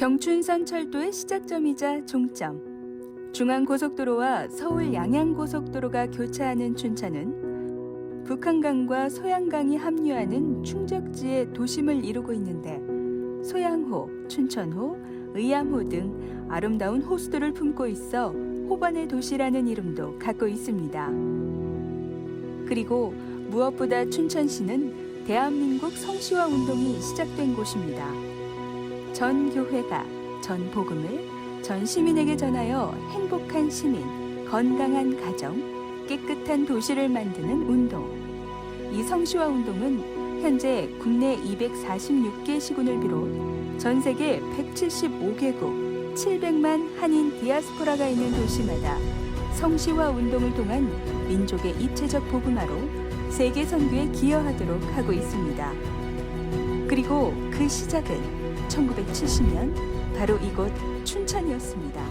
경춘선 철도의 시작점이자 종점, 중앙고속도로와 서울 양양고속도로가 교차하는 춘천은 북한강과 소양강이 합류하는 충적지의 도심을 이루고 있는데 소양호, 춘천호, 의암호 등 아름다운 호수들을 품고 있어 호반의 도시라는 이름도 갖고 있습니다. 그리고 무엇보다 춘천시는 대한민국 성시화 운동이 시작된 곳입니다. 전 교회가 전 복음을 전 시민에게 전하여 행복한 시민, 건강한 가정, 깨끗한 도시를 만드는 운동. 이 성시화 운동은 현재 국내 246개 시군을 비롯 전 세계 175개국 700만 한인 디아스포라가 있는 도시마다 성시화 운동을 통한 민족의 입체적 복음화로 세계 선교에 기여하도록 하고 있습니다. 그리고 그 시작은 1970년 바로 이곳 춘천이었습니다.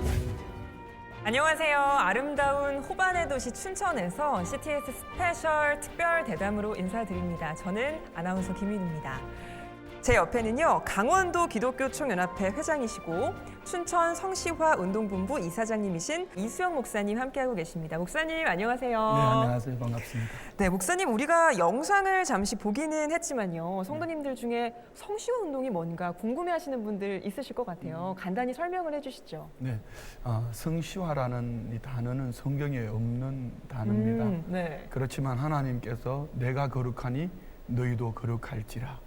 안녕하세요. 아름다운 호반의 도시 춘천에서 CTS 스페셜 특별 대담으로 인사드립니다. 저는 아나운서 김윤우입니다. 제 옆에는요, 강원도 기독교 총연합회 회장이시고 춘천 성시화 운동본부 이사장님이신 이수영 목사님 함께하고 계십니다. 목사님 안녕하세요. 네, 안녕하세요. 반갑습니다. 네, 목사님 우리가 영상을 잠시 보기는 했지만요. 성도님들 중에 성시화 운동이 뭔가 궁금해하시는 분들 있으실 것 같아요. 간단히 설명을 해주시죠. 네, 성시화라는 이 단어는 성경에 없는 단어입니다. 네. 그렇지만 하나님께서 내가 거룩하니 너희도 거룩할지라.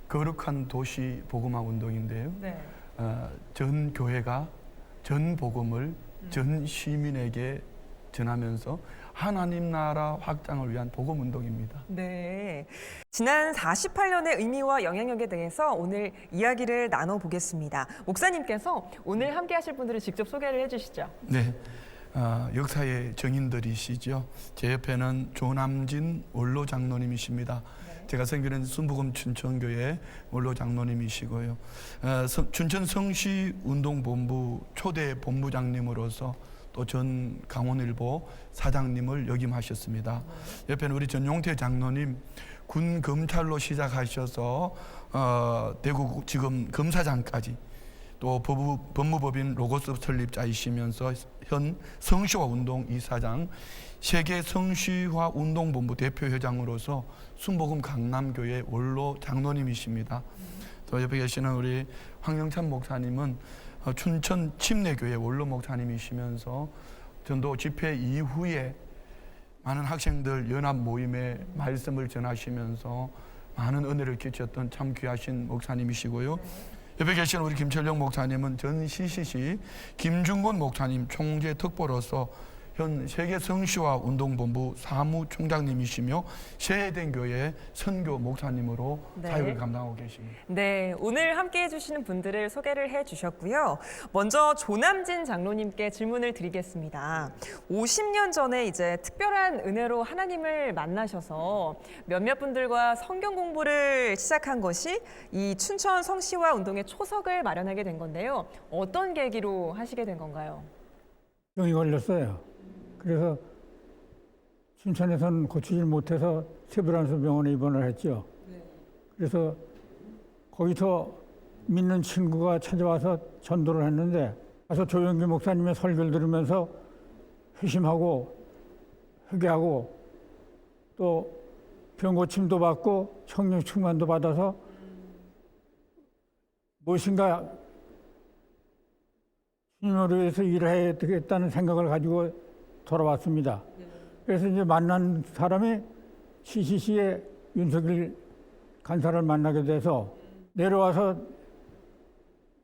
거룩한 도시 복음화 운동인데요. 네. 전 교회가 전 복음을 전 시민에게 전하면서 하나님 나라 확장을 위한 복음 운동입니다. 네. 지난 48년의 의미와 영향력에 대해서 오늘 이야기를 나눠보겠습니다. 목사님께서 오늘 함께 하실 분들을 직접 소개를 해주시죠. 네. 역사의 정인들이시죠. 제 옆에는 조남진 원로 장로님이십니다. 제가 섬기는 순복음 춘천교회 원로 장로님이시고요. 춘천 성시 운동본부 초대 본부장님으로서 또 전 강원일보 사장님을 역임하셨습니다. 옆에는 우리 전용태 장로님 군 검찰로 시작하셔서 대구 지금 검사장까지 또 법무법인 로고스 설립자이시면서 현 성시화 운동 이사장, 세계 성시화 운동본부 대표회장으로서 순복음 강남교회 원로 장로님이십니다. 또 옆에 계시는 우리 황영찬 목사님은 춘천 침례교회 원로 목사님이시면서 전도 집회 이후에 많은 학생들 연합 모임에 말씀을 전하시면서 많은 은혜를 끼쳤던 참 귀하신 목사님이시고요. 옆에 계신 우리 김철영 목사님은 전 CCC 김중곤 목사님 총재 특보로서 현 세계 성시화 운동본부 사무총장님이시며 세해된 선교 목사님으로 사역을 감당하고 계십니다. 네, 오늘 함께해 주시는 분들을 소개를 해주셨고요. 먼저 조남진 장로님께 질문을 드리겠습니다. 50년 전에 이제 특별한 은혜로 하나님을 만나셔서 몇몇 분들과 성경 공부를 시작한 것이 이 춘천 성시화 운동의 초석을 마련하게 된 건데요. 어떤 계기로 하시게 된 건가요? 병이 걸렸어요. 그래서 춘천에서는 고치질 못해서 세브란스 병원에 입원을 했죠. 그래서 거기서 믿는 친구가 찾아와서 전도를 했는데 가서 조영기 목사님의 설교를 들으면서 회심하고 회개하고 또 병고침도 받고 성령 충만도 받아서 무엇인가 주님을 위해서 일을 해야 되겠다는 생각을 가지고 돌아왔습니다. 그래서 이제 만난 사람이 CCC의 윤석일 간사를 만나게 돼서 내려와서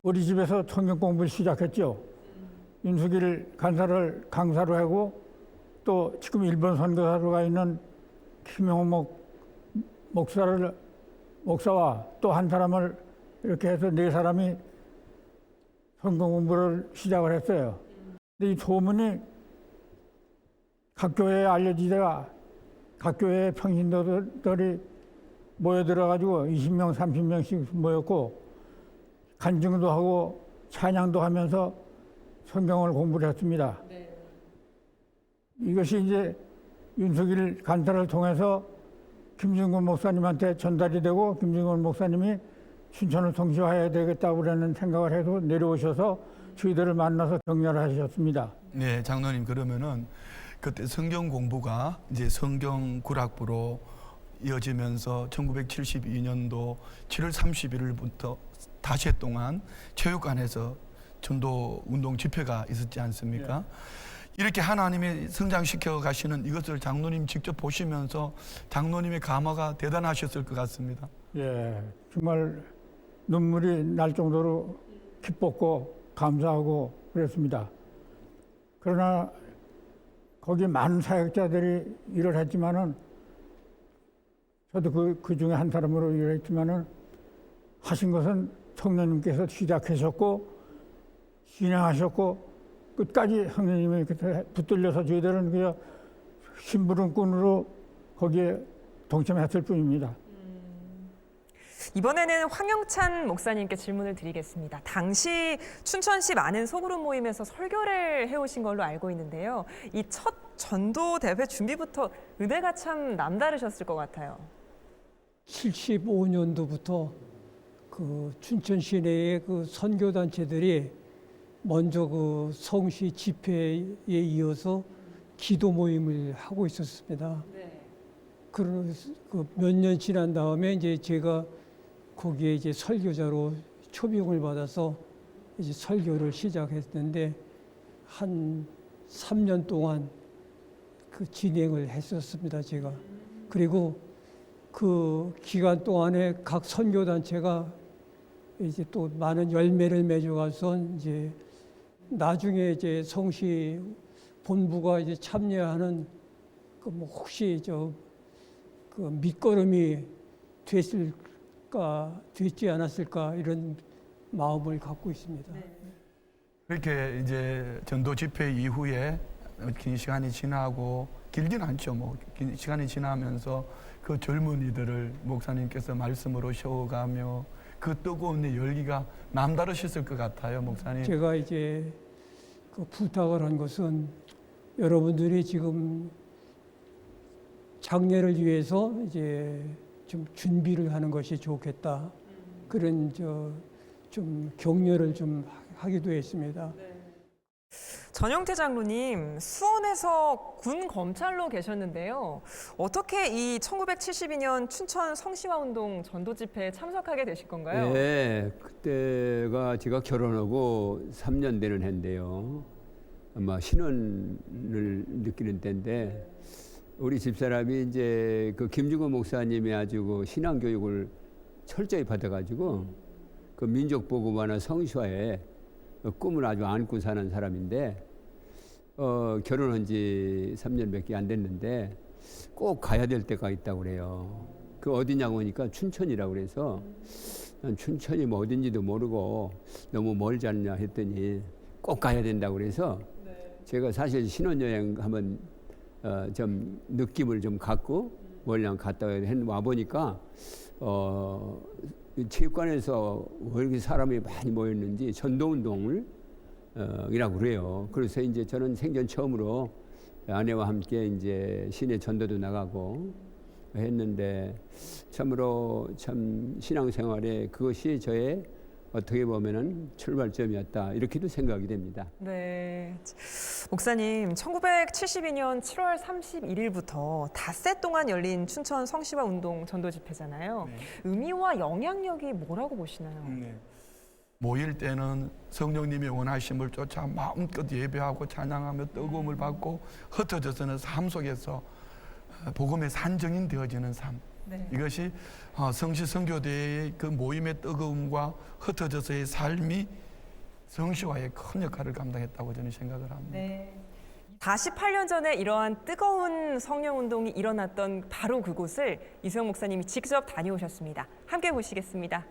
우리 집에서 성경 공부를 시작했죠. 윤석일 간사를 강사로 하고 또 지금 일본 선교사로 가 있는 김영호 목사와 또 한 사람을 이렇게 해서 네 사람이 성경 공부를 시작을 했어요. 근데 이 소문이 각 교회에 알려지다가 각 교회의 평신도들이 모여들어가지고 20명, 30명씩 모였고 간증도 하고 찬양도 하면서 성경을 공부를 했습니다. 네. 이것이 이제 윤석일 간사를 통해서 김중곤 목사님한테 전달이 되고 김중곤 목사님이 춘천을 성시화해야 되겠다고 그러는 생각을 해서 내려오셔서 저희들을 만나서 격려를 하셨습니다. 네, 장로님 그러면은 그때 성경 공부가 이제 성경 구락부로 이어지면서 1972년도 7월 31일부터 닷새 동안 체육관에서 전도 운동 집회가 있었지 않습니까? 이렇게 하나님이 성장시켜 가시는 이것을 장로님 직접 보시면서 장로님의 감화가 대단하셨을 것 같습니다. 예, 정말 눈물이 날 정도로 기뻤고 감사하고 그랬습니다. 그러나 거기 많은 사역자들이 일을 했지만은 저도 그 중에 한 사람으로 일을 했지만은 하신 것은 성령님께서 시작하셨고 진행하셨고 끝까지 성령님이 붙들려서 저희들은 그냥 심부름꾼으로 거기에 동참했을 뿐입니다. 이번에는 황영찬 목사님께 질문을 드리겠습니다. 당시 춘천시 많은 소그룹 모임에서 설교를 해오신 걸로 알고 있는데요. 이 첫 전도 대회 준비부터 은혜가 참 남다르셨을 것 같아요. 75년도부터 그 춘천 시내의 그 선교 단체들이 먼저 그 성시 집회에 이어서 기도 모임을 하고 있었습니다. 그래서 몇 년 지난 다음에 이제 제가 거기에 이제 설교자로 초빙을 받아서 이제 설교를 시작했는데 한 3년 동안 그 진행을 했었습니다, 제가. 그리고 그 기간 동안에 각 선교 단체가 이제 또 많은 열매를 맺어가서 이제 나중에 이제 성시 본부가 이제 참여하는 그 뭐 혹시 그 밑거름이 됐지 않았을까 이런 마음을 갖고 있습니다. 이렇게 이제 전도 집회 이후에 긴 시간이 지나고 길진 않죠. 뭐 긴 시간이 지나면서 그 젊은이들을 목사님께서 말씀으로 세워가며 그 뜨거운 열기가 남다르셨을 것 같아요, 목사님. 제가 이제 그 부탁을 한 것은 여러분들이 지금 장례를 위해서 이제 좀 준비를 하는 것이 좋겠다. 그런 좀 격려를 좀 하기도 했습니다. 전용태 장로님, 수원에서 군 검찰로 계셨는데요. 어떻게 이 1972년 춘천 성시화 운동 전도 집회에 참석하게 되신 건가요? 네, 그때가 제가 결혼하고 3년 되는 해인데요. 아마 신혼을 느끼는 때인데 우리 집사람이 이제 그 김중호 목사님이 아주 그 신앙 교육을 철저히 받아가지고 그 민족 보고만화 성시화에 꿈을 아주 안고 사는 사람인데 결혼한 지 3년밖에 안 됐는데 꼭 가야 될 때가 있다고 그래요. 그 어디냐고 하니까 춘천이라고 그래서 난 춘천이 뭐 어딘지도 모르고 너무 멀지 않냐 했더니 꼭 가야 된다고 그래서 제가 사실 신혼여행 한번 좀 느낌을 좀 갖고 멀리 갔다 와 보니까 체육관에서 왜 이렇게 사람이 많이 모였는지 전도운동을 이라고 그래요. 그래서 이제 저는 생전 처음으로 아내와 함께 이제 시내 전도도 나가고 했는데 참으로 참 신앙생활에 그것이 저의 어떻게 보면은 출발점이었다 이렇게도 생각이 됩니다. 네, 목사님 1972년 7월 31일부터 닷새 동안 열린 춘천 성시화 운동 전도 집회잖아요. 네. 의미와 영향력이 뭐라고 보시나요? 네. 모일 때는 성령님의 원하심을 쫓아 마음껏 예배하고 찬양하며 뜨거움을 받고 흩어져서는 삶 속에서 복음의 산정인 되어지는 삶. 네. 이것이 성시 선교대의 그 모임의 뜨거움과 흩어져서의 삶이 성시화에 큰 역할을 감당했다고 저는 생각을 합니다. 네. 48년 전에 이러한 뜨거운 성령운동이 일어났던 바로 그곳을 이수영 목사님이 직접 다녀오셨습니다. 함께 보시겠습니다.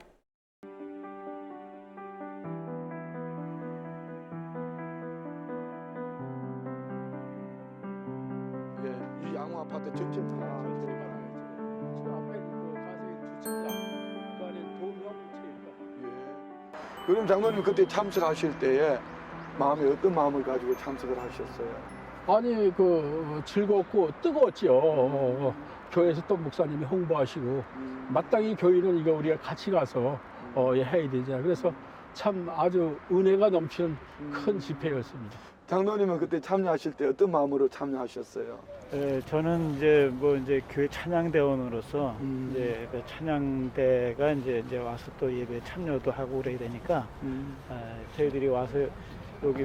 이 양호 아파트 전체 다 그럼 장로님 그때 참석하실 때에 마음에 어떤 마음을 가지고 참석을 하셨어요? 아니 즐겁고 뜨거웠죠. 교회에서 또 목사님이 홍보하시고 마땅히 교회는 이거 우리가 같이 가서 해야 되잖아요. 그래서 참 아주 은혜가 넘치는 큰 집회였습니다. 장로님은 그때 참여하실 때 어떤 마음으로 참여하셨어요? 저는 이제 교회 찬양대원으로서 이제 그 찬양대가 이제 와서 또 예배 참여도 하고 그래야 되니까 저희들이 와서 여기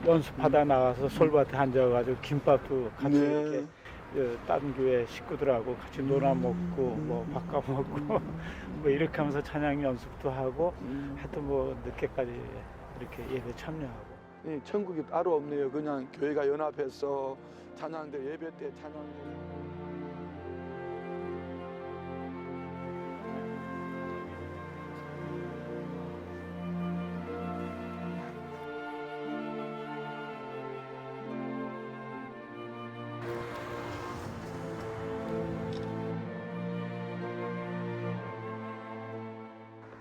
연습하다 나가서 솔밭에 앉아가지고 김밥도 같이 이렇게 다른 교회 식구들하고 같이 놀아 먹고 바꿔 먹고 이렇게 하면서 찬양 연습도 하고 하여튼 늦게까지 이렇게 예배 참여하고. 천국이 따로 없네요. 그냥 교회가 연합해서 찬양대 예배 때 찬양대.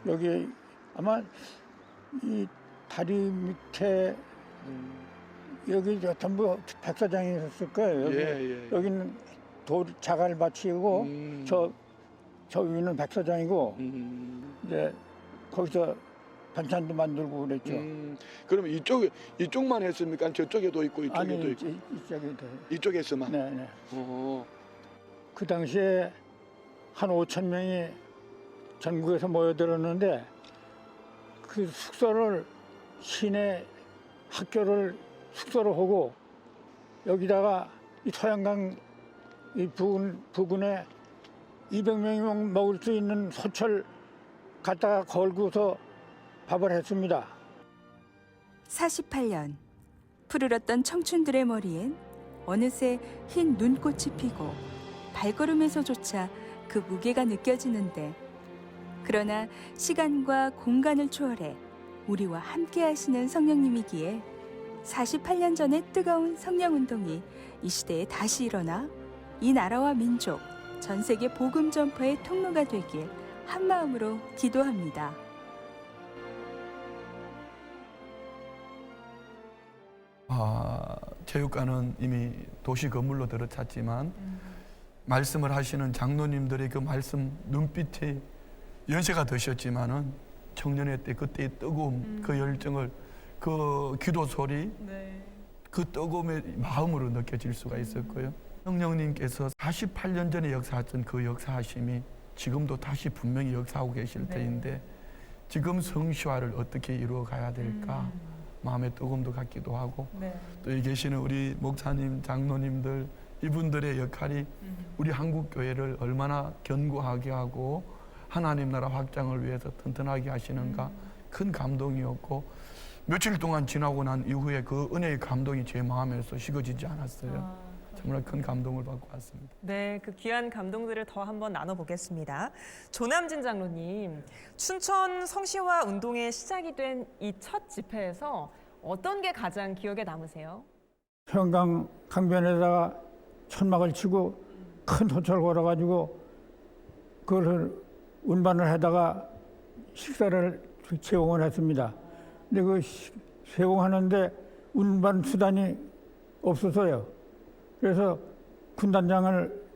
여기 아마 이 다리 밑에 여기 전부 백사장이 있었을 거예요. 여기, 여기는 자갈 밭이고 저 위는 백사장이고 이제 거기서 반찬도 만들고 그랬죠. 그러면 이쪽만 했습니까? 저쪽에도 있고 이쪽에도 아니, 있고. 이쪽에도. 이쪽에서만. 네. 어. 그 당시에 한 5천 명이 전국에서 모여들었는데 그 숙소를 시내 학교를 숙소로 하고 여기다가 이 소양강 이 부근에 200명이 먹을 수 있는 소철 갖다가 걸고서 밥을 했습니다. 48년 푸르렀던 청춘들의 머리엔 어느새 흰 눈꽃이 피고 발걸음에서조차 그 무게가 느껴지는데, 그러나 시간과 공간을 초월해 우리와 함께 하시는 성령님이기에 48년 전의 뜨거운 성령운동이 이 시대에 다시 일어나 이 나라와 민족, 전 세계 복음 전파의 통로가 되길 한마음으로 기도합니다. 체육관은 이미 도시 건물로 들어찼지만 말씀을 하시는 장로님들의 그 말씀 눈빛이 연세가 드셨지만은 청년의 때 그때의 뜨거움, 그 열정을, 그 기도 소리, 그 뜨거움의 마음으로 느껴질 수가 있었고요. 성령님께서 48년 전에 역사하셨던 그 역사하심이 지금도 다시 분명히 역사하고 계실 터인데 지금 성시화를 어떻게 이루어 가야 될까 마음의 뜨거움도 갖기도 하고 또 여기 계시는 우리 목사님, 장로님들 이분들의 역할이 우리 한국 교회를 얼마나 견고하게 하고 하나님 나라 확장을 위해서 튼튼하게 하시는가 큰 감동이었고, 며칠 동안 지나고 난 이후에 그 은혜의 감동이 제 마음에서 식어지지 않았어요. 정말 큰 감동을 받고 왔습니다. 네, 그 귀한 감동들을 더 한번 나눠보겠습니다. 조남진 장로님, 춘천 성시화 운동의 시작이 된 이 첫 집회에서 어떤 게 가장 기억에 남으세요? 소양강 강변에다가 천막을 치고 큰 소철 걸어가지고 그것을 운반을 하다가 식사를 제공을 했습니다. 근데 그 제공하는데 운반 수단이 없어서요. 그래서 군단장을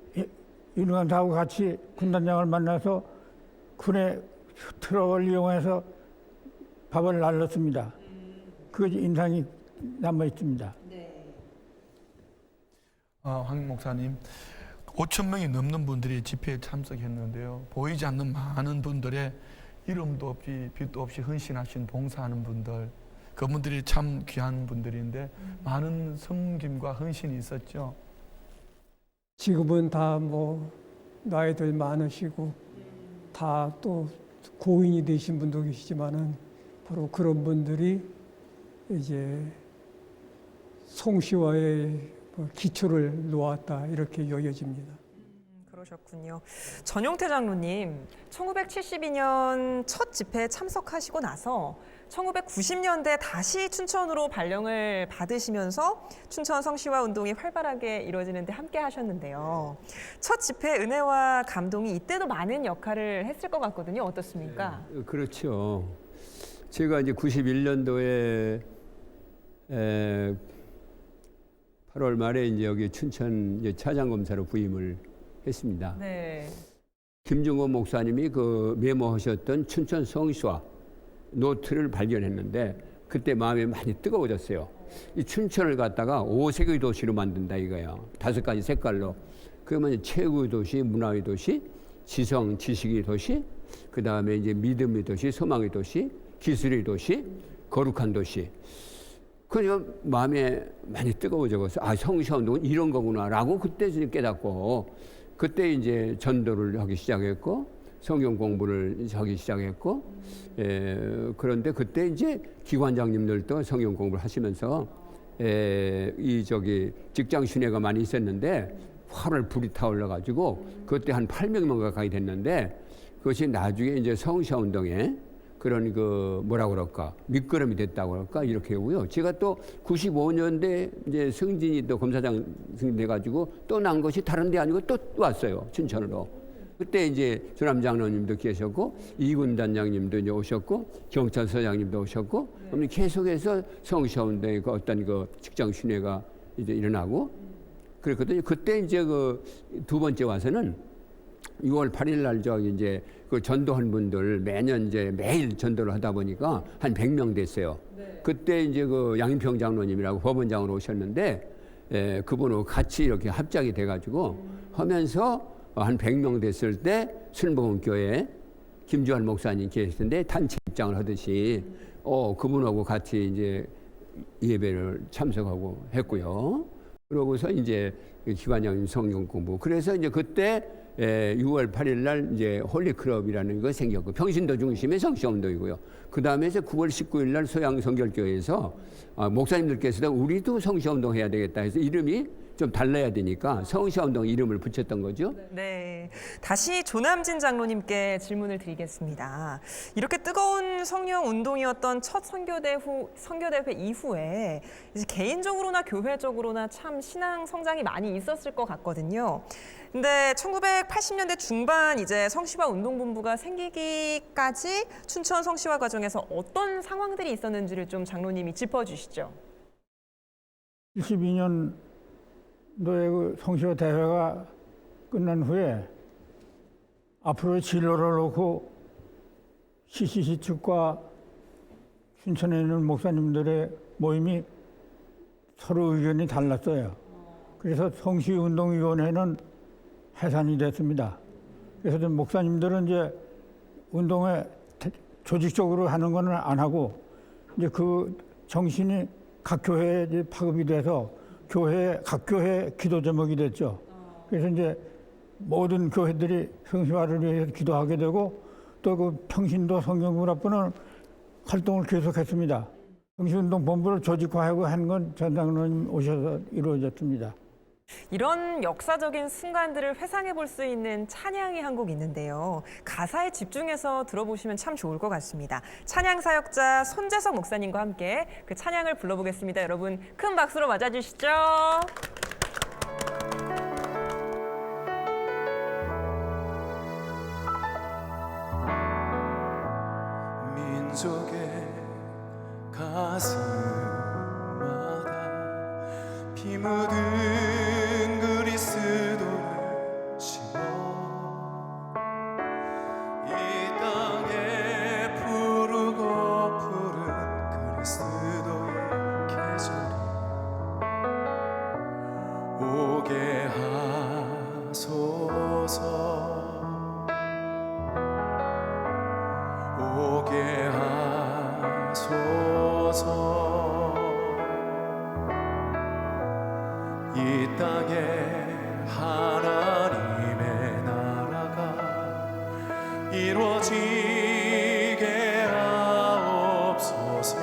윤관사하고 같이 군단장을 만나서 군의 트럭을 이용해서 밥을 날렸습니다. 그것이 인상이 남아 있습니다. 황 목사님, 5천 명이 넘는 분들이 집회에 참석했는데요. 보이지 않는 많은 분들의 이름도 없이 빛도 없이 헌신하신 봉사하는 분들, 그분들이 참 귀한 분들인데 많은 섬김과 헌신이 있었죠. 지금은 다 나이들 많으시고 다 또 고인이 되신 분도 계시지만은 바로 그런 분들이 이제 성시화의 기초를 놓았다 이렇게 여겨집니다. 그러셨군요. 전용태 장로님, 1972년 첫 집회에 참석하시고 나서 1990년대 다시 춘천으로 발령을 받으시면서 춘천 성시화 운동이 활발하게 이루어지는 데 함께 하셨는데요. 첫 집회 은혜와 감동이 이때도 많은 역할을 했을 것 같거든요. 어떻습니까? 네, 그렇죠. 제가 이제 91년도에 8월 말에 이제 여기 춘천 이제 차장검사로 부임을 했습니다. 네. 김중곤 목사님이 그 메모하셨던 춘천 성시화 노트를 발견했는데 그때 마음이 많이 뜨거워졌어요. 이 춘천을 갖다가 5세의 도시로 만든다 이거야. 5가지 색깔로. 그러면 최고의 도시, 문화의 도시, 지성, 지식의 도시, 그 다음에 이제 믿음의 도시, 소망의 도시, 기술의 도시, 거룩한 도시. 그래서 마음에 많이 뜨거워져서 아, 성시화운동은 이런 거구나라고 그때 깨닫고 그때 이제 전도를 하기 시작했고 성경 공부를 하기 시작했고 그런데 그때 이제 기관장님들도 성경 공부를 하시면서 이 저기 직장 순회가 많이 있었는데 활을 불이 타올라 가지고 그때 한 800명 가까이 됐는데 그것이 나중에 이제 성시화운동에 그런 그 뭐라 그럴까 밑거름이 됐다고 할까 이렇게 하고요. 제가 또 95년대 이제 승진이 또 검사장 승진돼 가지고 또 난 것이 다른 데 아니고 또 왔어요. 춘천으로. 그때 이제 조남 장로님도 계셨고 이군 단장님도 이제 오셨고 경찰서장님도 오셨고 그럼 계속해서 성시화운동의 그 어떤 그 직장 순회가 이제 일어나고 그랬거든요. 그때 이제 그 두 번째 와서는 6월 8일 날 저기 이제 그 전도한 분들 매년 이제 매일 전도를 하다 보니까 한 100명 됐어요. 그때 이제 그 양인평 장로님이라고 법원장으로 오셨는데 그분하고 같이 이렇게 합작이 돼가지고 하면서 한 100명 됐을 때 순복음교회 김주환 목사님 계시던데 단체 입장을 하듯이 그분하고 같이 이제 예배를 참석하고 했고요. 그러고서 이제 기관장님 성경 공부. 그래서 이제 그때 6월 8일 날 이제 홀리클럽이라는 거 생겼고 평신도 중심의 성시화운동이고요. 그 다음에 이제 9월 19일 날 소양 성결교회에서 목사님들께서도 우리도 성시화운동 해야 되겠다 해서 이름이 좀 달라야 되니까 성시화운동 이름을 붙였던 거죠. 네, 다시 조남진 장로님께 질문을 드리겠습니다. 이렇게 뜨거운 성령 운동이었던 첫 선교대회 이후에 이제 개인적으로나 교회적으로나 참 신앙 성장이 많이 있었을 것 같거든요. 근데 1980년대 중반 이제 성시화 운동본부가 생기기까지 춘천 성시화 과정에서 어떤 상황들이 있었는지를 좀 장로님이 짚어주시죠. 72년도에 그 성시화 대회가 끝난 후에 앞으로 진로를 놓고 CCC 측과 춘천에 있는 목사님들의 모임이 서로 의견이 달랐어요. 그래서 성시운동위원회는 해산이 됐습니다. 그래서 목사님들은 이제 운동에 조직적으로 하는 거는 안 하고 이제 그 정신이 각 교회에 이제 파급이 돼서 각 교회 기도 제목이 됐죠. 그래서 이제 모든 교회들이 성시화를 위해서 기도하게 되고 또 그 평신도 성경문학부는 활동을 계속했습니다. 성시운동본부를 조직화하고 한 건 전 장로님 오셔서 이루어졌습니다. 이런 역사적인 순간들을 회상해 볼 수 있는 찬양이 한 곡 있는데요. 가사에 집중해서 들어보시면 참 좋을 것 같습니다. 찬양 사역자 손재석 목사님과 함께 그 찬양을 불러보겠습니다. 여러분 큰 박수로 맞아주시죠. 민족의 가슴마다 피 묻은 그리스도를 심어 이 땅에 푸르고 푸른 그리스도의 계절이 오게 하소서 오게 하소서 이 땅에 하나님의 나라가 이루어지게 하옵소서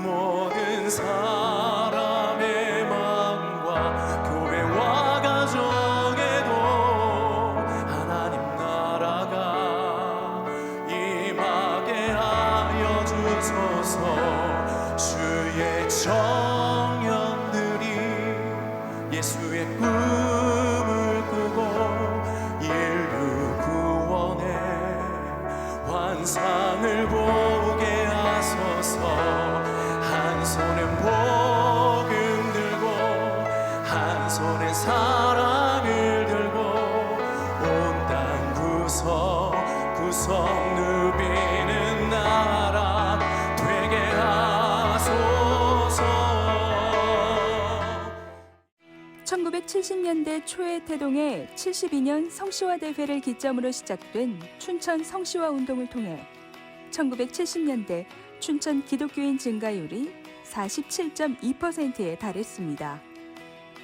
모든 사람의 마음과 교회와 가정에도 하나님 나라가 임하게 하여 주소서 주의 청년들이 예수의 꿈을 꾸고 인류 구원의 환상을 보게 하소서 한 손에 복음 들고 한 손에 사랑을 들고 1970년대 초에 태동해 72년 성시화 대회를 기점으로 시작된 춘천 성시화 운동을 통해 1970년대 춘천 기독교인 증가율이 47.2%에 달했습니다.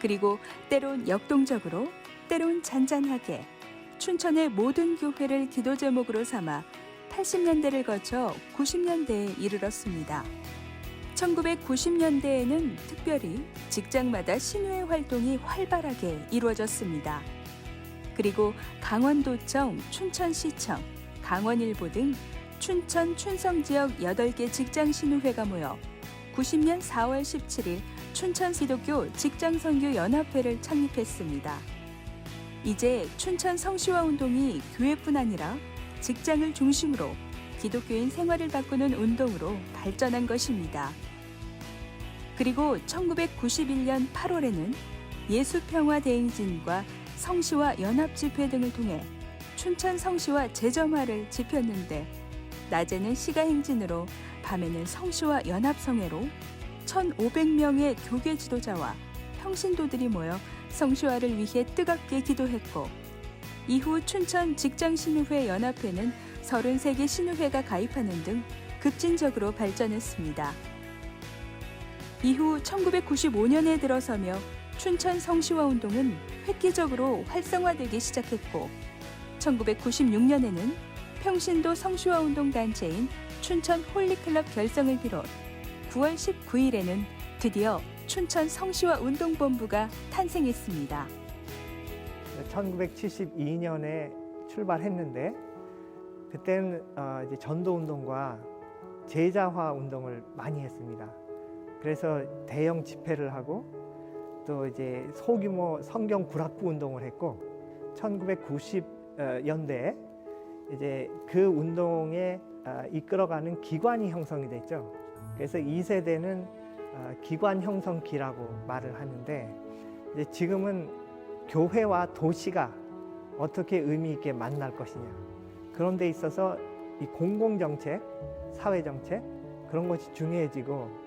그리고 때론 역동적으로, 때론 잔잔하게 춘천의 모든 교회를 기도 제목으로 삼아 80년대를 거쳐 90년대에 이르렀습니다. 1990년대에는 특별히 직장마다 신우회 활동이 활발하게 이루어졌습니다. 그리고 강원도청, 춘천시청, 강원일보 등 춘천, 춘성 지역 8개 직장 신우회가 모여 90년 4월 17일 춘천기독교 직장선교연합회를 창립했습니다. 이제 춘천 성시화 운동이 교회뿐 아니라 직장을 중심으로 기독교인 생활을 바꾸는 운동으로 발전한 것입니다. 그리고 1991년 8월에는 예수평화대행진과 성시화 연합집회 등을 통해 춘천 성시화 재점화를 지폈는데 낮에는 시가행진으로 밤에는 성시화 연합성회로 1,500명의 교계 지도자와 평신도들이 모여 성시화를 위해 뜨겁게 기도했고 이후 춘천 직장신우회 연합회는 33개 신우회가 가입하는 등 급진적으로 발전했습니다. 이후 1995년에 들어서며 춘천 성시화 운동은 획기적으로 활성화되기 시작했고 1996년에는 평신도 성시화 운동 단체인 춘천 홀리클럽 결성을 비롯 9월 19일에는 드디어 춘천 성시화 운동본부가 탄생했습니다. 1972년에 출발했는데 그때는 이제 전도 운동과 제자화 운동을 많이 했습니다. 그래서 대형 집회를 하고 또 이제 소규모 성경 구락부 운동을 했고 1990년대에 이제 그 운동에 이끌어가는 기관이 형성이 됐죠. 그래서 2세대는 기관 형성기라고 말을 하는데 이제 지금은 교회와 도시가 어떻게 의미 있게 만날 것이냐 그런 데 있어서 이 공공정책, 사회정책 그런 것이 중요해지고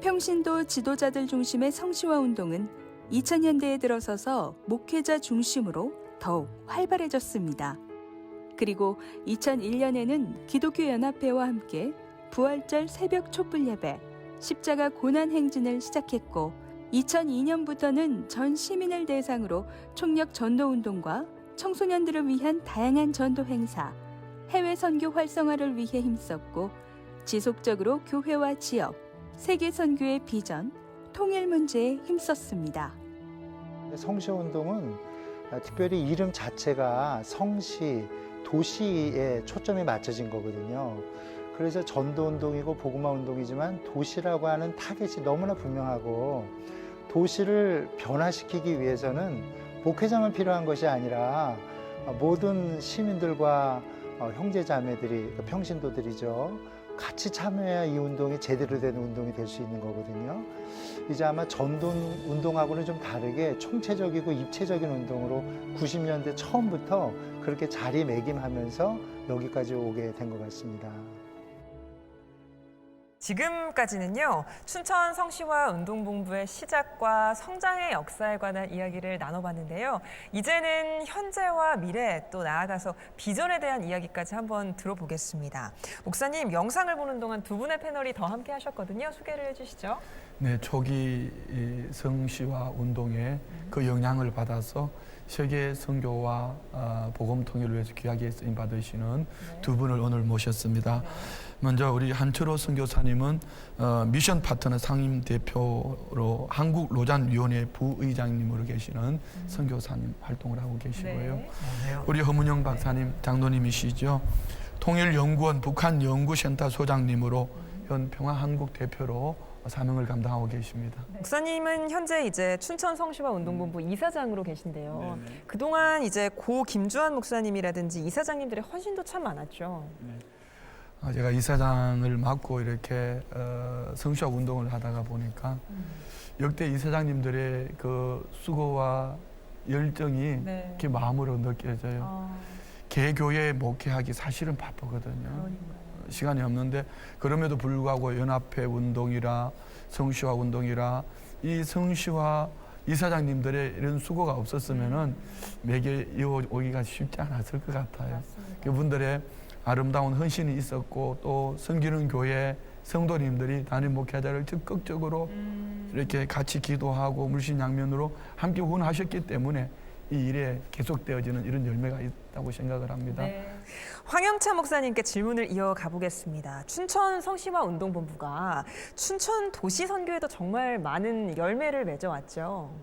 평신도 지도자들 중심의 성시화 운동은 2000년대에 들어서서 목회자 중심으로 더욱 활발해졌습니다. 그리고 2001년에는 기독교연합회와 함께 부활절 새벽 촛불 예배, 십자가 고난 행진을 시작했고 2002년부터는 전 시민을 대상으로 총력 전도 운동과 청소년들을 위한 다양한 전도 행사, 해외 선교 활성화를 위해 힘썼고 지속적으로 교회와 지역, 세계 선교의 비전, 통일 문제에 힘썼습니다. 성시화 운동은 특별히 이름 자체가 성시, 도시에 초점이 맞춰진 거거든요. 그래서 전도 운동이고 복음화 운동이지만 도시라고 하는 타겟이 너무나 분명하고 도시를 변화시키기 위해서는 목회자만 필요한 것이 아니라 모든 시민들과 형제자매들이 평신도들이죠. 같이 참여해야 이 운동이 제대로 된 운동이 될 수 있는 거거든요. 이제 아마 전도 운동하고는 좀 다르게 총체적이고 입체적인 운동으로 90년대 처음부터 그렇게 자리매김하면서 여기까지 오게 된 것 같습니다. 지금까지는요, 춘천 성시화 운동본부의 시작과 성장의 역사에 관한 이야기를 나눠봤는데요. 이제는 현재와 미래, 또 나아가서 비전에 대한 이야기까지 한번 들어보겠습니다. 목사님, 영상을 보는 동안 두 분의 패널이 더 함께 하셨거든요. 소개를 해주시죠. 네, 초기 이 성시화 운동에 그 영향을 받아서 세계 선교와 복음 통일을 위해서 귀하게 쓰임 받으시는 두 분을 오늘 모셨습니다. 먼저 우리 한철호 선교사님은 미션 파트너 상임 대표로 한국 로잔위원회 부의장님으로 계시는 선교사님 활동을 하고 계시고요. 네. 우리 허문영 박사님 장로님이시죠. 통일연구원 북한연구센터 소장님으로 현 평화한국 대표로 사명을 감당하고 계십니다. 목사님은 현재 이제 춘천 성시화 운동본부 이사장으로 계신데요. 네네. 그동안 이제 고 김주환 목사님이라든지 이사장님들의 헌신도 참 많았죠. 네. 제가 이사장을 맡고 이렇게 성시화 운동을 하다가 보니까 역대 이사장님들의 그 수고와 열정이 네. 이렇게 마음으로 느껴져요. 개교회 목회하기 사실은 바쁘거든요. 그러니까요. 시간이 없는데 그럼에도 불구하고 연합회 운동이라 성시화 운동이라 이 성시화 이사장님들의 이런 수고가 없었으면은 매개 이어오기가 쉽지 않았을 것 같아요. 맞습니다. 그분들의 아름다운 헌신이 있었고 또 섬기는 교회 성도님들이 담임 목회자를 적극적으로 이렇게 같이 기도하고 물신양면으로 함께 후원하셨기 때문에 이 일에 계속되어지는 이런 열매가 있다고 생각을 합니다. 네. 황영찬 목사님께 질문을 이어가 보겠습니다. 춘천 성시화 운동본부가 춘천 도시 선교에도 정말 많은 열매를 맺어왔죠.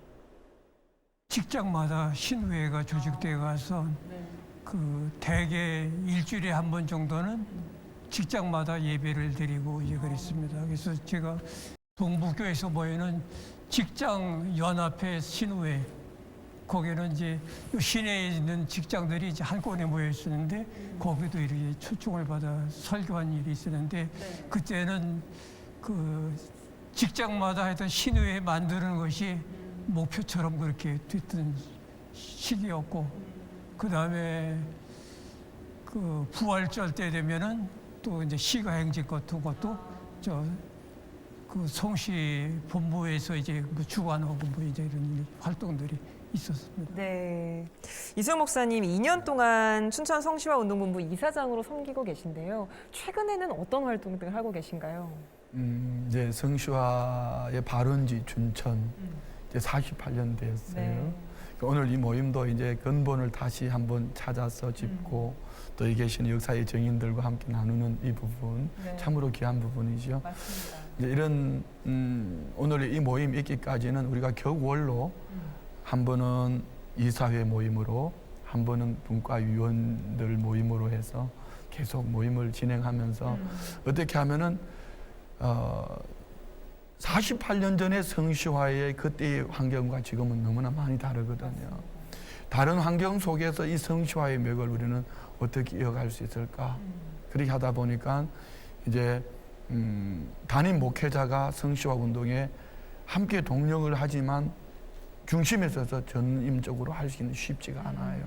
직장마다 신회가 조직돼 가서 그 대개 일주일에 한 번 정도는 직장마다 예배를 드리고 이제 그랬습니다. 그래서 제가 동부교에서 모이는 직장 연합회 신회 거기는 이제 시내에 있는 직장들이 이제 한꺼번에 모여 있었는데 거기도 이렇게 초청을 받아 설교한 일이 있었는데 그때는 그 직장마다 하여튼 신회 만드는 것이 목표처럼 그렇게 됐던 시기였고 그 다음에 그 부활절 때 되면은 또 이제 시가행진 같은 것도 그 성시 본부에서 이제 뭐 주관하고 뭐 이제 이런 활동들이 있었습니다. 네, 이수영 목사님 2년 동안 춘천 성시화 운동본부 이사장으로 섬기고 계신데요. 최근에는 어떤 활동들 하고 계신가요? 이제 성시화의 발원지 춘천 이제 48년 됐어요. 네. 오늘 이 모임도 이제 근본을 다시 한번 찾아서 짚고 또 여기 계시는 역사의 정인들과 함께 나누는 이 부분 네. 참으로 귀한 부분이죠. 맞습니다. 이제 이런 오늘 이 모임 있기까지는 우리가 격월로 한 번은 이사회 모임으로 한 번은 분과위원들 모임으로 해서 계속 모임을 진행하면서 어떻게 하면은 48년 전의 성시화의 그때의 환경과 지금은 너무나 많이 다르거든요. 다른 환경 속에서 이 성시화의 맥을 우리는 어떻게 이어갈 수 있을까? 그렇게 하다 보니까 이제 담임 목회자가 성시화 운동에 함께 동력을 하지만 중심에 서서 전임적으로 할 수 있는 쉽지가 않아요.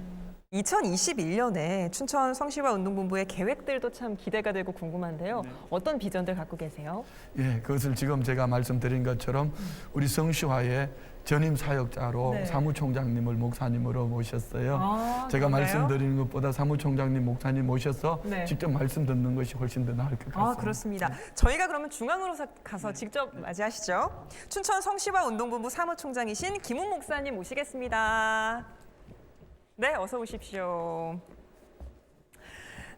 2021년에 춘천 성시화 운동본부의 계획들도 참 기대가 되고 궁금한데요. 어떤 비전들 갖고 계세요? 예, 그것을 지금 제가 말씀드린 것처럼 우리 성시화의 전임 사역자로 네. 사무총장님을 목사님으로 모셨어요. 아, 제가 그런가요? 말씀드리는 것보다 사무총장님, 목사님 모셔서 네. 직접 말씀 듣는 것이 훨씬 더 나을 것 같습니다. 아, 그렇습니다. 저희가 그러면 중앙으로 가서 직접 맞이하시죠. 춘천 성시화 운동본부 사무총장이신 김웅 목사님 모시겠습니다. 네, 어서 오십시오.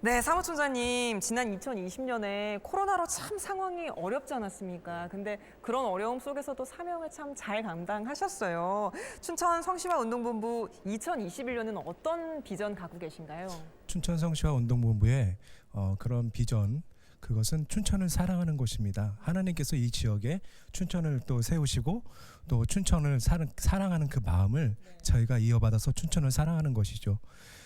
네, 사무총장님, 지난 2020년에 코로나로 참 상황이 어렵지 않았습니까? 근데 그런 어려움 속에서도 사명을 참 잘 감당하셨어요. 춘천 성시화 운동본부 2021년은 어떤 비전 갖고 계신가요? 춘천 성시화 운동본부의 그런 비전, 그것은 춘천을 사랑하는 곳입니다. 하나님께서 이 지역에 춘천을 또 세우시고 또 춘천을 사랑하는 그 마음을 저희가 이어받아서 춘천을 사랑하는 것이죠.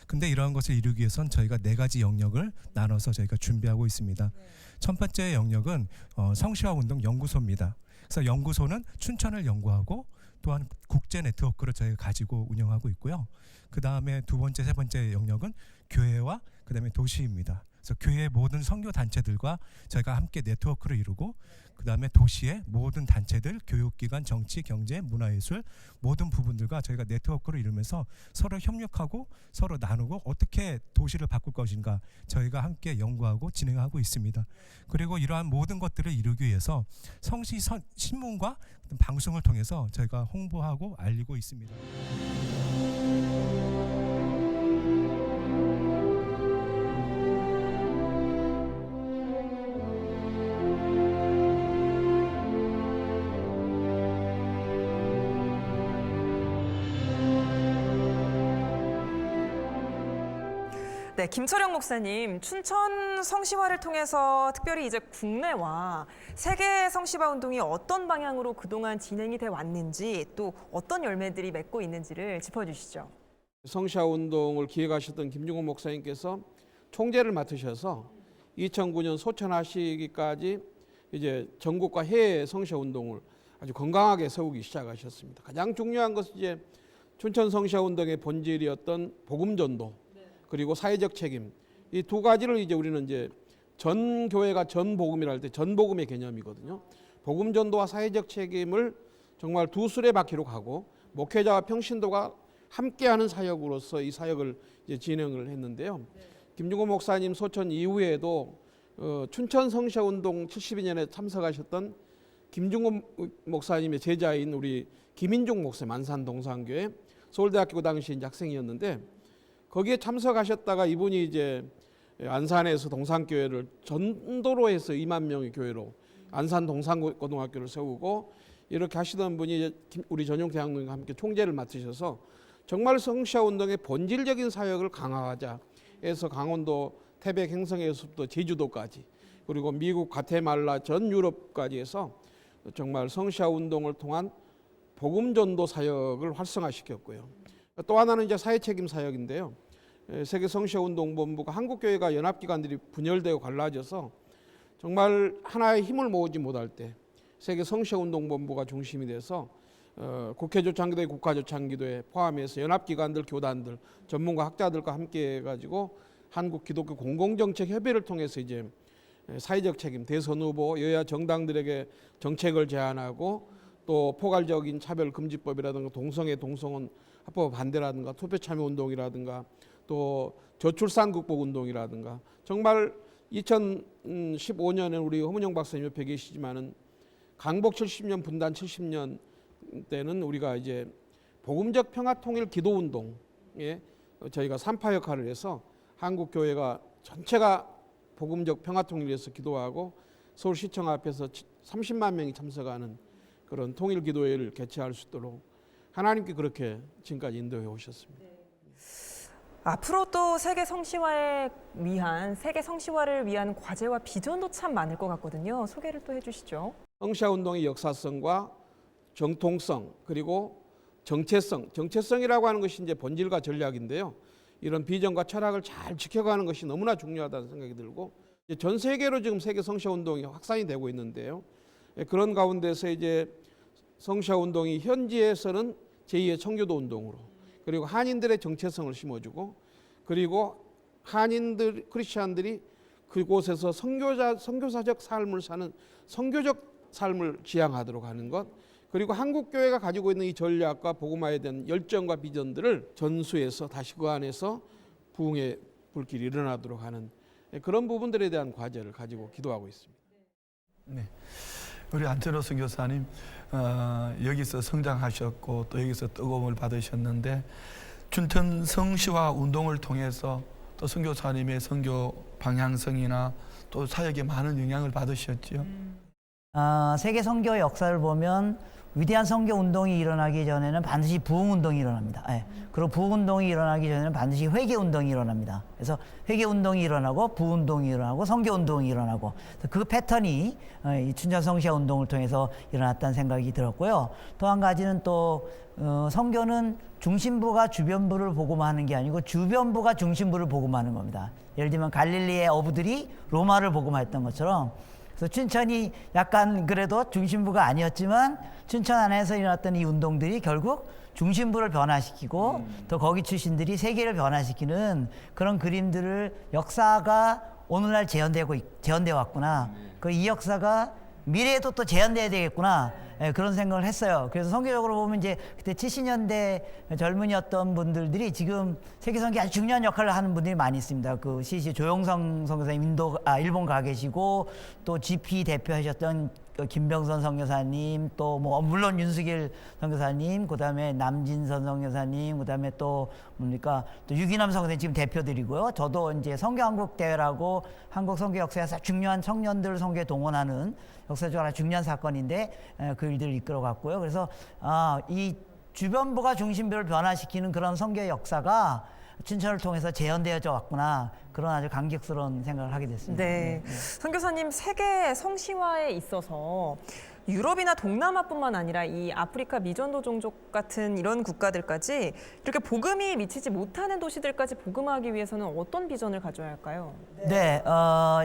근데 이러한 것을 이루기 위해선 저희가 4가지 영역을 나눠서 저희가 준비하고 있습니다. 첫 번째 영역은 성시화 운동 연구소입니다. 그래서 연구소는 춘천을 연구하고 또한 국제 네트워크를 저희가 가지고 운영하고 있고요. 그 다음에 두 번째, 세 번째 영역은 교회와 그 다음에 도시입니다. 그래서 교회의 모든 선교 단체들과 저희가 함께 네트워크를 이루고 그 다음에 도시의 모든 단체들, 교육기관, 정치, 경제, 문화예술 모든 부분들과 저희가 네트워크를 이루면서 서로 협력하고 서로 나누고 어떻게 도시를 바꿀 것인가 저희가 함께 연구하고 진행하고 있습니다. 그리고 이러한 모든 것들을 이루기 위해서 성시 신문과 방송을 통해서 저희가 홍보하고 알리고 있습니다. 네, 김철영 목사님, 춘천 성시화를 통해서 특별히 이제 국내와 세계 성시화 운동이 어떤 방향으로 그동안 진행이 돼 왔는지 또 어떤 열매들이 맺고 있는지를 짚어주시죠. 성시화 운동을 기획하셨던 김중훈 목사님께서 총재를 맡으셔서 2009년 소천하시기까지 이제 전국과 해외 성시화 운동을 아주 건강하게 세우기 시작하셨습니다. 가장 중요한 것은 이제 춘천 성시화 운동의 본질이었던 복음 전도 그리고 사회적 책임 이 두 가지를 이제 우리는 이제 전 교회가 전 복음이라 할 때 전 복음의 개념이거든요. 복음 전도와 사회적 책임을 정말 두 수레바퀴로 가고 목회자와 평신도가 함께하는 사역으로서 이 사역을 이제 진행을 했는데요. 김중호 목사님 소천 이후에도 춘천 성시운동 72년에 참석하셨던 김중호 목사님의 제자인 우리 김인종 목사, 만산 동산교회 서울대학교 당시 이제 학생이었는데 거기에 참석하셨다가 이분이 이제 안산에서 동산교회를 전도로 해서 2만 명의 교회로 안산 동산고등학교를 세우고 이렇게 하시던 분이 이제 우리 전용태 장로님과 함께 총재를 맡으셔서 정말 성시화 운동의 본질적인 사역을 강화하자 해서 강원도 태백 행성에서부터 제주도까지 그리고 미국 과테말라 전 유럽까지 해서 정말 성시화 운동을 통한 복음 전도 사역을 활성화시켰고요. 또 하나는 이제 사회 책임 사역인데요. 세계 성시화 운동 본부가 한국 교회가 연합 기관들이 분열되고 갈라져서 정말 하나의 힘을 모으지 못할 때 세계 성시화 운동 본부가 중심이 돼서 국회 조창기도회, 국가 조창기도회 포함해서 연합 기관들, 교단들, 전문가 학자들과 함께 해가지고 한국 기독교 공공정책 협의를 통해서 이제 사회적 책임, 대선 후보, 여야 정당들에게 정책을 제안하고 또 포괄적인 차별금지법이라든가 동성애, 동성혼 합법 반대라든가 투표 참여 운동이라든가 또 저출산 극복 운동이라든가 정말 2015년에 우리 허문영 박사님 옆에 계시지만은 강복 70년, 분단 70년 때는 우리가 이제 복음적 평화통일 기도운동에 저희가 산파 역할을 해서 한국 교회가 전체가 복음적 평화통일을 위해서 기도하고 서울시청 앞에서 30만 명이 참석하는 그런 통일기도회를 개최할 수 있도록 하나님께 그렇게 지금까지 인도해 오셨습니다. 앞으로도 세계 성시화를 위한 과제와 비전도 참 많을 것 같거든요. 소개를 또 해주시죠. 성시화 운동의 역사성과 정통성 그리고 정체성이라고 하는 것이 이제 본질과 전략인데요. 이런 비전과 철학을 잘 지켜가는 것이 너무나 중요하다는 생각이 들고 전 세계로 지금 세계 성시화 운동이 확산이 되고 있는데요. 그런 가운데서 이제 성시화 운동이 현지에서는 제2의 청교도 운동으로 그리고 한인들의 정체성을 심어주고 그리고 한인들 크리스천들이 그곳에서 선교사적 삶을 사는 선교적 삶을 지향하도록 하는 것 그리고 한국 교회가 가지고 있는 이 전략과 복음화에 대한 열정과 비전들을 전수해서 다시 그 안에서 부흥의 불길이 일어나도록 하는 그런 부분들에 대한 과제를 가지고 기도하고 있습니다. 네. 우리 안철호 선교사님 여기서 성장하셨고 또 여기서 뜨거움을 받으셨는데 춘천 성시화 운동을 통해서 또 선교사님의 선교 방향성이나 또 사역에 많은 영향을 받으셨죠. 세계 선교의 역사를 보면 위대한 선교 운동이 일어나기 전에는 반드시 부흥 운동이 일어납니다. 그리고 부흥 운동이 일어나기 전에는 반드시 회개 운동이 일어납니다. 그래서 회개 운동이 일어나고 부흥 운동이 일어나고 선교 운동이 일어나고 그 패턴이 이 춘천 성시화 운동을 통해서 일어났다는 생각이 들었고요. 또 한 가지는 또 선교는 중심부가 주변부를 복음하는 게 아니고 주변부가 중심부를 복음하는 겁니다. 예를 들면 갈릴리의 어부들이 로마를 복음했던 것처럼 그래서 춘천이 약간 그래도 중심부가 아니었지만 춘천 안에서 일어났던 이 운동들이 결국 중심부를 변화시키고 또 거기 출신들이 세계를 변화시키는 그런 그림들을 역사가 오늘날 재현되어 왔구나. 그 이 역사가 미래에도 또 재현돼야 되겠구나. 그런 생각을 했어요. 그래서 선교적으로 보면 이제 그때 70년대 젊은이였던 분들이 지금 세계 선교에 아주 중요한 역할을 하는 분들이 많이 있습니다. 그 CC 조용성 선교사님 일본 가 계시고 또 GP 대표하셨던 김병선 선교사님 또 뭐 물론 윤수길 선교사님 그다음에 남진선 선교사님 그다음에 또 뭡니까 또 유기남 선교사님 지금 대표들이고요. 저도 이제 선교한국 대회라고 한국 선교 역사에서 중요한 청년들 선교에 동원하는 역사적으로 중요한 사건인데 그 일들을 이끌어갔고요. 그래서 이 주변부가 중심부를 변화시키는 그런 선교의 역사가 춘천을 통해서 재현되어져 왔구나. 그런 아주 감격스러운 생각을 하게 됐습니다. 네. 선교사님, 세계 성시화에 있어서 유럽이나 동남아뿐만 아니라 이 아프리카 미전도 종족 같은 이런 국가들까지 이렇게 복음이 미치지 못하는 도시들까지 복음화하기 위해서는 어떤 비전을 가져야 할까요? 네,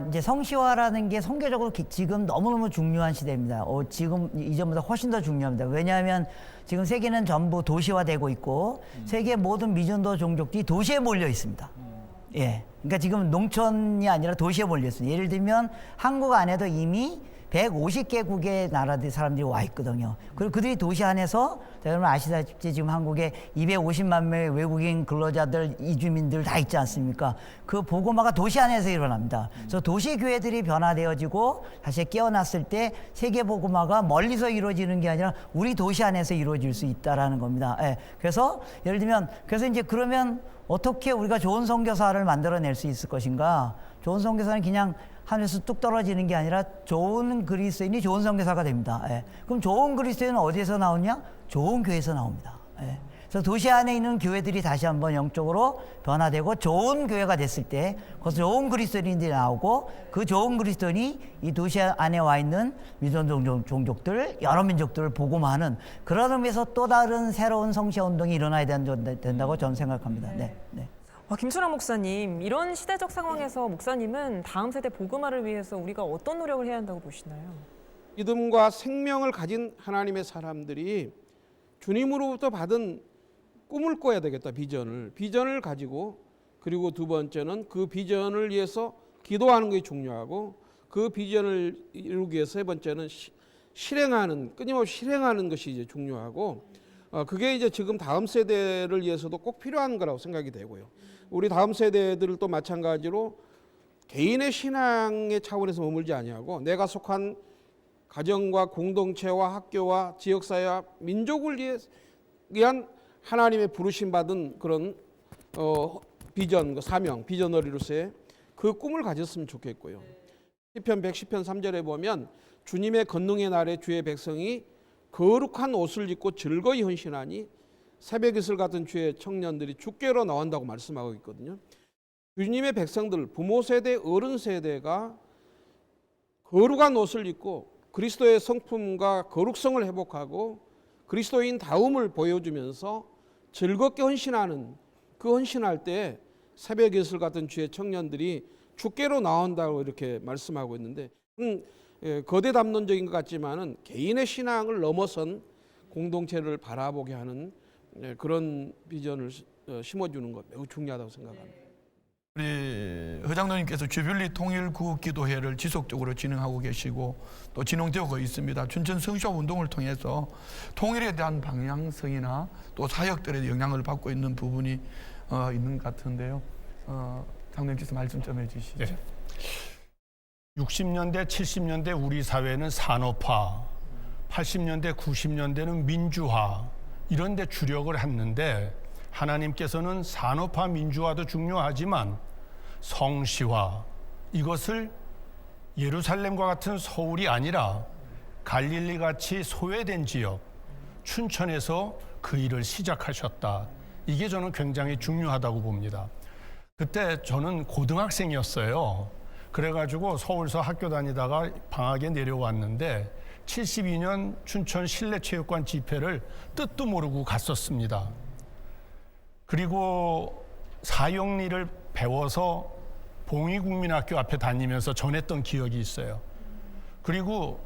이제 성시화라는 게 선교적으로 지금 너무너무 중요한 시대입니다. 지금 이전보다 훨씬 더 중요합니다. 왜냐하면 지금 세계는 전부 도시화되고 있고 세계 모든 미전도 종족들이 도시에 몰려 있습니다. 예. 그러니까 지금 농촌이 아니라 도시에 몰려 있습니다. 예를 들면 한국 안에도 이미 150개국의 나라들 사람들이 와 있거든요. 그리고 그들이 도시 안에서 여러분 아시다시피 지금 한국에 250만 명의 외국인 근로자들, 이주민들 다 있지 않습니까? 그 복음화가 도시 안에서 일어납니다. 그래서 도시 교회들이 변화되어지고 다시 깨어났을 때 세계 복음화가 멀리서 이루어지는 게 아니라 우리 도시 안에서 이루어질 수 있다라는 겁니다. 예. 그래서 예를 들면 그래서 이제 그러면 어떻게 우리가 좋은 선교사를 만들어낼 수 있을 것인가? 좋은 선교사는 그냥 하늘에서 뚝 떨어지는 게 아니라 좋은 그리스도인이 좋은 선교사가 됩니다. 예. 그럼 좋은 그리스도인은 어디에서 나오냐? 좋은 교회에서 나옵니다. 예. 그래서 도시 안에 있는 교회들이 다시 한번 영적으로 변화되고 좋은 교회가 됐을 때 거기서 좋은 그리스도인들이 나오고 그 좋은 그리스도인이 이 도시 안에 와 있는 미전 종족들, 여러 민족들을 복음화하는 그런 의미에서 또 다른 새로운 성시화 운동이 일어나야 된다고 저는 생각합니다. 네. 네. 김춘학 목사님, 이런 시대적 상황에서 목사님은 다음 세대 복음화를 위해서 우리가 어떤 노력을 해야 한다고 보시나요? 믿음과 생명을 가진 하나님의 사람들이 주님으로부터 받은 꿈을 꿔야 되겠다. 비전을 가지고, 그리고 두 번째는 그 비전을 위해서 기도하는 것이 중요하고, 그 비전을 이루기 위해서 세 번째는 끊임없이 실행하는 것이 이제 중요하고, 그게 이제 지금 다음 세대를 위해서도 꼭 필요한 거라고 생각이 되고요. 우리 다음 세대들도 마찬가지로 개인의 신앙의 차원에서 머물지 아니하고 내가 속한 가정과 공동체와 학교와 지역사회와 민족을 위한 하나님의 부르심 받은 그런 비전, 사명, 비전어리로서의 그 꿈을 가졌으면 좋겠고요. 시편 110편 3절에 보면 주님의 권능의 날에 주의 백성이 거룩한 옷을 입고 즐거이 헌신하니 새벽 이슬 같은 주의 청년들이 주께로 나온다고 말씀하고 있거든요. 주님의 백성들, 부모 세대, 어른 세대가 거룩한 옷을 입고 그리스도의 성품과 거룩성을 회복하고 그리스도인 다움을 보여주면서 즐겁게 헌신하는, 그 헌신할 때 새벽 이슬 같은 주의 청년들이 주께로 나온다고 이렇게 말씀하고 있는데, 거대 담론적인 것 같지만은 개인의 신앙을 넘어선 공동체를 바라보게 하는 그런 비전을 심어주는 것 매우 중요하다고 생각합니다. 우리 회장님께서 주빌리 통일구기도회를 지속적으로 진행하고 계시고 또 진행되고 있습니다. 춘천 성시화 운동을 통해서 통일에 대한 방향성이나 또 사역들의 영향을 받고 있는 부분이 있는 것 같은데요. 장로님께서 말씀 좀 해주시죠. 네. 60년대, 70년대 우리 사회는 산업화, 80년대, 90년대는 민주화 이런 데 주력을 했는데 하나님께서는 산업화, 민주화도 중요하지만 성시화, 이것을 예루살렘과 같은 서울이 아니라 갈릴리같이 소외된 지역, 춘천에서 그 일을 시작하셨다. 이게 저는 굉장히 중요하다고 봅니다. 그때 저는 고등학생이었어요. 그래가지고 서울서 학교 다니다가 방학에 내려왔는데 72년 춘천 실내체육관 집회를 뜻도 모르고 갔었습니다. 그리고 사형리를 배워서 봉의국민학교 앞에 다니면서 전했던 기억이 있어요. 그리고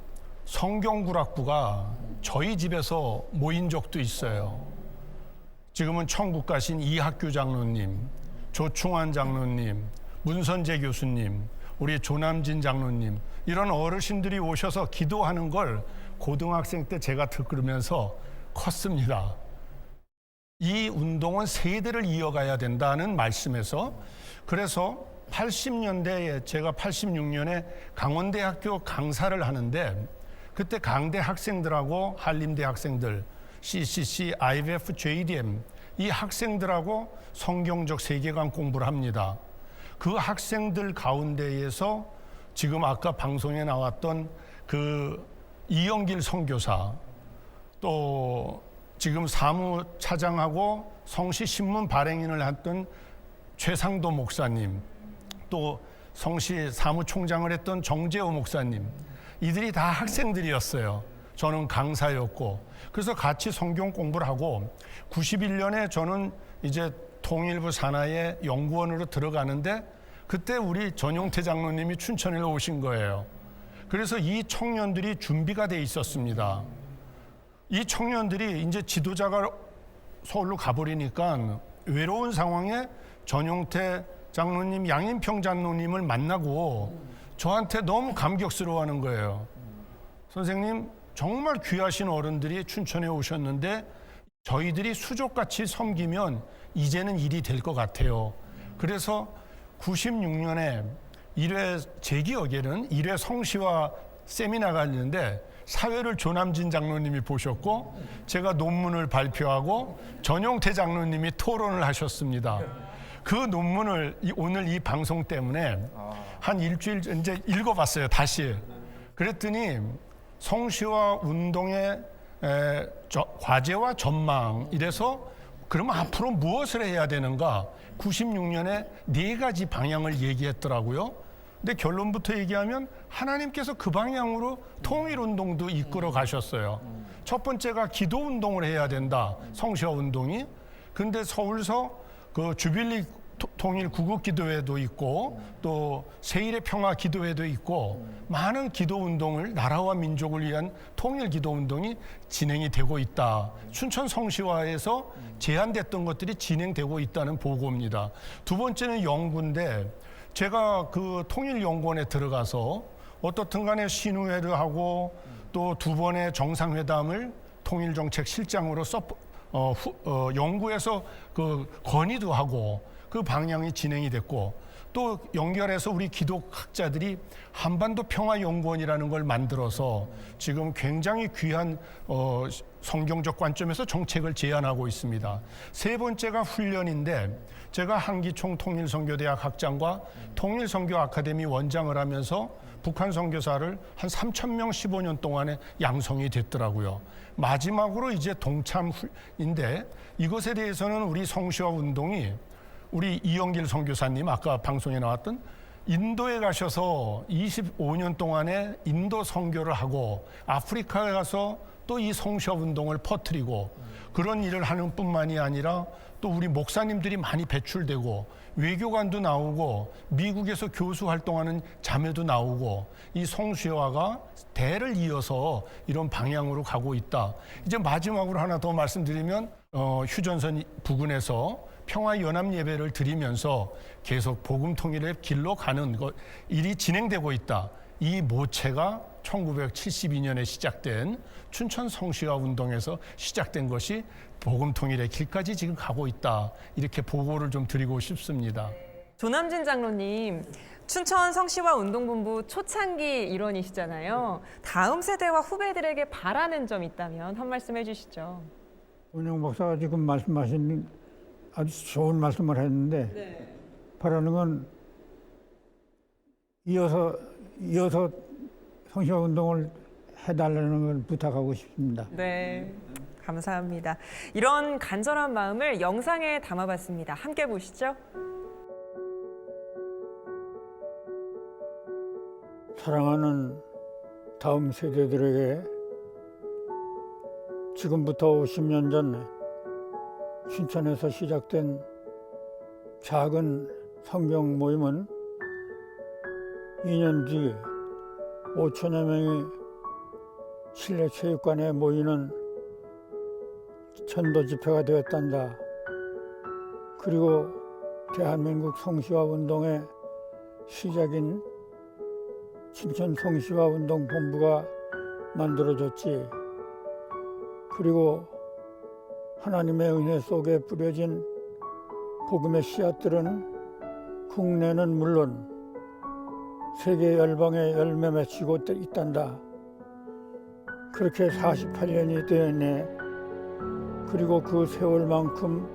성경구락부가 저희 집에서 모인 적도 있어요. 지금은 천국 가신 이학규 장로님, 조충환 장로님, 문선재 교수님, 우리 조남진 장로님, 이런 어르신들이 오셔서 기도하는 걸 고등학생 때 제가 들으면서 컸습니다. 이 운동은 세대를 이어가야 된다는 말씀에서, 그래서 80년대에 제가 86년에 강원대학교 강사를 하는데 그때 강대 학생들하고 한림대 학생들, CCC, IBF, JDM 이 학생들하고 성경적 세계관 공부를 합니다. 그 학생들 가운데에서 지금 아까 방송에 나왔던 그 이영길 선교사, 또 지금 사무차장하고 성시 신문 발행인을 했던 최상도 목사님, 또 성시 사무총장을 했던 정재호 목사님, 이들이 다 학생들이었어요. 저는 강사였고, 그래서 같이 성경 공부를 하고 91년에 저는 이제 통일부 산하의 연구원으로 들어가는데 그때 우리 전용태 장로님이 춘천에 오신 거예요. 그래서 이 청년들이 준비가 돼 있었습니다. 이 청년들이 이제 지도자가 서울로 가버리니까 외로운 상황에 전용태 장로님, 양인평 장로님을 만나고 저한테 너무 감격스러워하는 거예요. 선생님, 정말 귀하신 어른들이 춘천에 오셨는데 저희들이 수족같이 섬기면 이제는 일이 될 것 같아요. 그래서 96년에 제 기억에는 1회 성시와 세미나가 있는데 사회를 조남진 장로님이 보셨고 제가 논문을 발표하고 전용태 장로님이 토론을 하셨습니다. 그 논문을 오늘 이 방송 때문에 한 일주일 이제 읽어봤어요, 다시. 그랬더니 성시와 운동의 과제와 전망, 이래서 그러면 앞으로 무엇을 해야 되는가? 96년에 4가지 방향을 얘기했더라고요. 근데 결론부터 얘기하면 하나님께서 그 방향으로 통일운동도 이끌어 가셨어요. 첫 번째가 기도운동을 해야 된다, 성시와 운동이. 근데 서울서 그 주빌리 통일 구국기도회도 있고 또 세일의 평화 기도회도 있고 많은 기도운동을, 나라와 민족을 위한 통일기도운동이 진행이 되고 있다. 춘천 성시화에서 제안됐던 것들이 진행되고 있다는 보고입니다. 두 번째는 연구인데 제가 그 통일연구원에 들어가서 어떻든 간에 신우회를 하고 또 2번의 정상회담을 통일정책실장으로 연구해서 그 건의도 하고 그 방향이 진행이 됐고, 또 연결해서 우리 기독학자들이 한반도 평화연구원이라는 걸 만들어서 지금 굉장히 귀한 성경적 관점에서 정책을 제안하고 있습니다. 세 번째가 훈련인데 제가 한기총 통일선교대학 학장과 통일선교 아카데미 원장을 하면서 북한 선교사를 한 3,000명 15년 동안에 양성이 됐더라고요. 마지막으로 이제 동참인데 이것에 대해서는 우리 성시화 운동이 우리 이영길 선교사님 아까 방송에 나왔던 인도에 가셔서 25년 동안에 인도 선교를 하고 아프리카에 가서 또 이 성시화 운동을 퍼뜨리고 그런 일을 하는 뿐만이 아니라 또 우리 목사님들이 많이 배출되고 외교관도 나오고 미국에서 교수 활동하는 자매도 나오고 이 성시화가 대를 이어서 이런 방향으로 가고 있다. 이제 마지막으로 하나 더 말씀드리면 휴전선 부근에서 평화연합 예배를 드리면서 계속 복음 통일의 길로 가는 일이 진행되고 있다. 이 모체가 1972년에 시작된 춘천 성시화 운동에서 시작된 것이 복음 통일의 길까지 지금 가고 있다. 이렇게 보고를 좀 드리고 싶습니다. 조남진 장로님, 춘천 성시화 운동본부 초창기 일원이시잖아요. 다음 세대와 후배들에게 바라는 점 있다면 한 말씀 해주시죠. 은영 목사가 지금 말씀하신 아주 좋은 말씀을 했는데 네. 바라는 건 이어서 성시화 운동을 해달라는 걸 부탁하고 싶습니다. 네, 감사합니다. 이런 간절한 마음을 영상에 담아봤습니다. 함께 보시죠. 사랑하는 다음 세대들에게 지금부터 50년 전 춘천에서 시작된 작은 성경 모임은 2년 뒤 5천여 명이 실내 체육관에 모이는 전도 집회가 되었단다. 그리고 대한민국 성시화 운동의 시작인 춘천 성시화 운동 본부가 만들어졌지. 그리고 하나님의 은혜 속에 뿌려진 복음의 씨앗들은 국내는 물론 세계 열방에 열매 맺히고 있단다. 그렇게 48년이 되었네. 그리고 그 세월만큼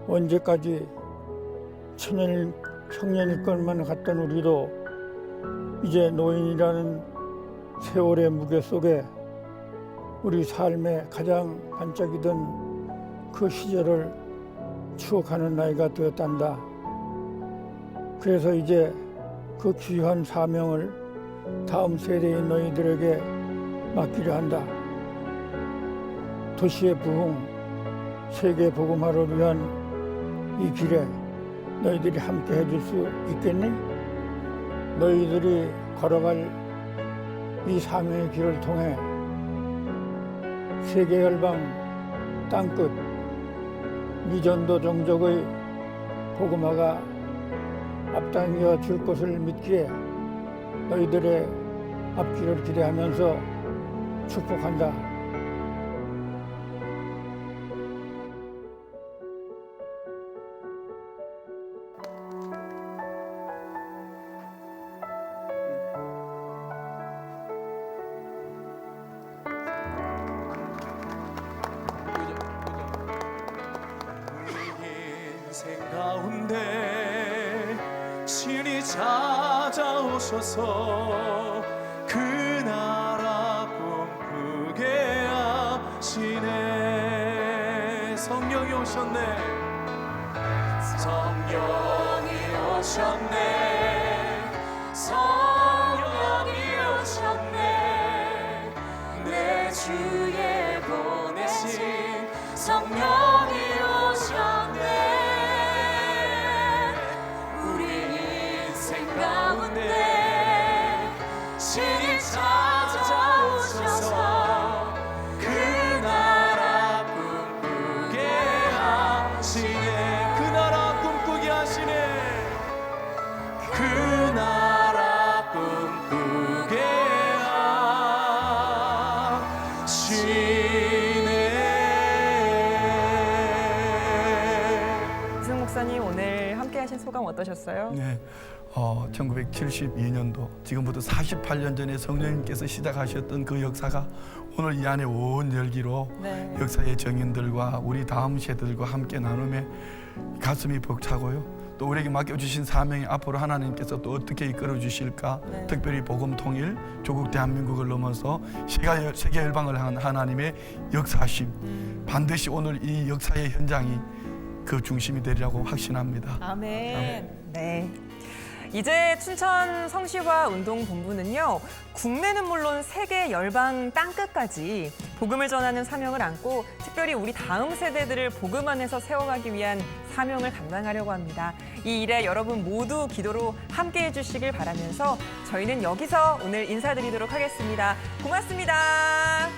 언제까지 청년일 것만 같던 우리도 이제 노인이라는 세월의 무게 속에 우리 삶의 가장 반짝이던 그 시절을 추억하는 나이가 되었단다. 그래서 이제 그 귀한 사명을 다음 세대의 너희들에게 맡기려 한다. 도시의 부흥, 세계 복음화를 위한 이 길에 너희들이 함께 해줄 수 있겠니? 너희들이 걸어갈 이 사명의 길을 통해 세계 열방 땅끝 미전도 종족의 복음화가 앞당겨 줄 것을 믿기에 너희들의 앞길을 기대하면서 축복한다. 인생 가운데 신이 찾아오셔서 그 나라 꿈꾸게 하시네. 성령이 오셨네. 성령이 오셨네. 성령이 오셨네. 내 주에 보내신 성령이 오셨네. 우리 인생 가운데 신이 찾아오셔서 그 나라 꿈꾸게 하시네. 그 나라 꿈꾸게 하시네. 그 나라 꿈꾸게 하시네. 이승 목사님 오늘 함께하신 소감 어떠셨어요? 네, 1972년도 지금부터 48년 전에 성령님께서 시작하셨던 그 역사가 오늘 이 안에 온 열기로 네. 역사의 정인들과 우리 다음 세대들과 함께 나누며 가슴이 벅차고요. 또 우리에게 맡겨주신 사명이 앞으로 하나님께서 또 어떻게 이끌어 주실까. 네. 특별히 복음 통일, 조국 대한민국을 넘어서 세계 열방을 향한 하나님의 역사심, 반드시 오늘 이 역사의 현장이 그 중심이 되리라고 확신합니다. 아멘. 네. 이제 춘천 성시화 운동본부는요, 국내는 물론 세계 열방 땅끝까지 복음을 전하는 사명을 안고 특별히 우리 다음 세대들을 복음 안에서 세워가기 위한 사명을 감당하려고 합니다. 이 일에 여러분 모두 기도로 함께해 주시길 바라면서 저희는 여기서 오늘 인사드리도록 하겠습니다. 고맙습니다.